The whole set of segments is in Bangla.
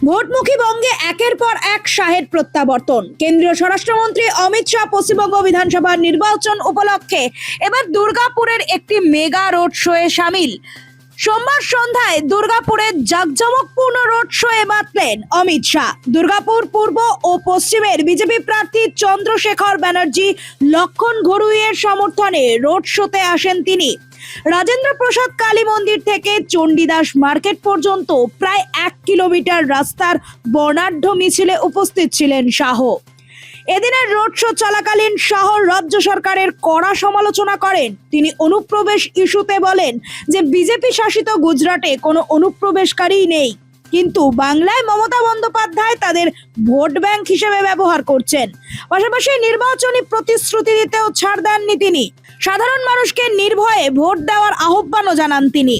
ভোটমুখী বঙ্গে একের পর এক শাহের প্রত্যাবর্তন। কেন্দ্রীয় স্বরাষ্ট্রমন্ত্রী অমিত শাহ পশ্চিমবঙ্গ বিধানসভার নির্বাচন উপলক্ষে এবার দুর্গাপুরের একটি মেগা রোড শোয়ে সামিল। সোমবার সন্ধ্যায় দুর্গাপুরের জাঁকজমকপূর্ণ রোড শোয়ে মাতলেন অমিত শাহ। দুর্গাপুর পূর্ব ও পশ্চিমের বিজেপি প্রার্থী চন্দ্রশেখর ব্যানার্জি লক্ষণ ঘড়ুইয়ের সমর্থনে রোড শোতে আসেন তিনি। রাজেন্দ্র প্রসাদ কালী মন্দির থেকে চণ্ডীদাস মার্কেট পর্যন্ত প্রায় 1 কিলোমিটার রাস্তার বর্ণাঢ্য মিছিলে উপস্থিত ছিলেন শাহ। এদিনের রোড শো চলাকালীন শাহ রাজ্য সরকারের কড়া সমালোচনা করেন। তিনি অনুপ্রবেশ ইস্যুতে বলেন যে বিজেপি শাসিত গুজরাটে কোনো অনুপ্রবেশকারী নেই, কিন্তু বাংলায় মমতা বন্দ্যোপাধ্যায় তাদের ভোট ব্যাংক হিসেবে ব্যবহার করছেন। পাশাপাশি নির্বাচনী প্রতিশ্রুতি দিতেও ছাড় দেননি তিনি। সাধারণ মানুষকে নির্ভয়ে ভোট দেওয়ার আহ্বানও জানান তিনি।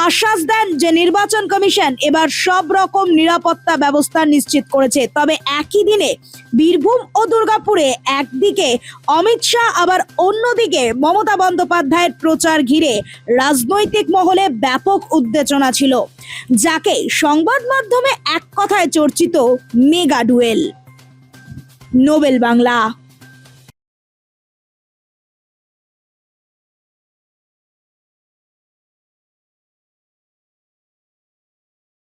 আশ্বাস দেন যে নির্বাচন কমিশন এবার সব রকম নিরাপত্তা ব্যবস্থা নিশ্চিত করেছে। তবে একই দিনে বীরভূম ও দুর্গাপুরে একদিকে অমিত শাহ আবার অন্যদিকে মমতা বন্দ্যোপাধ্যায়ের প্রচার ঘিরে রাজনৈতিক মহলে ব্যাপক উত্তেজনা ছিল, যাকে সংবাদ মাধ্যমে এক কথায় চর্চিত মেগা ডুয়েল। নোবেল বাংলা।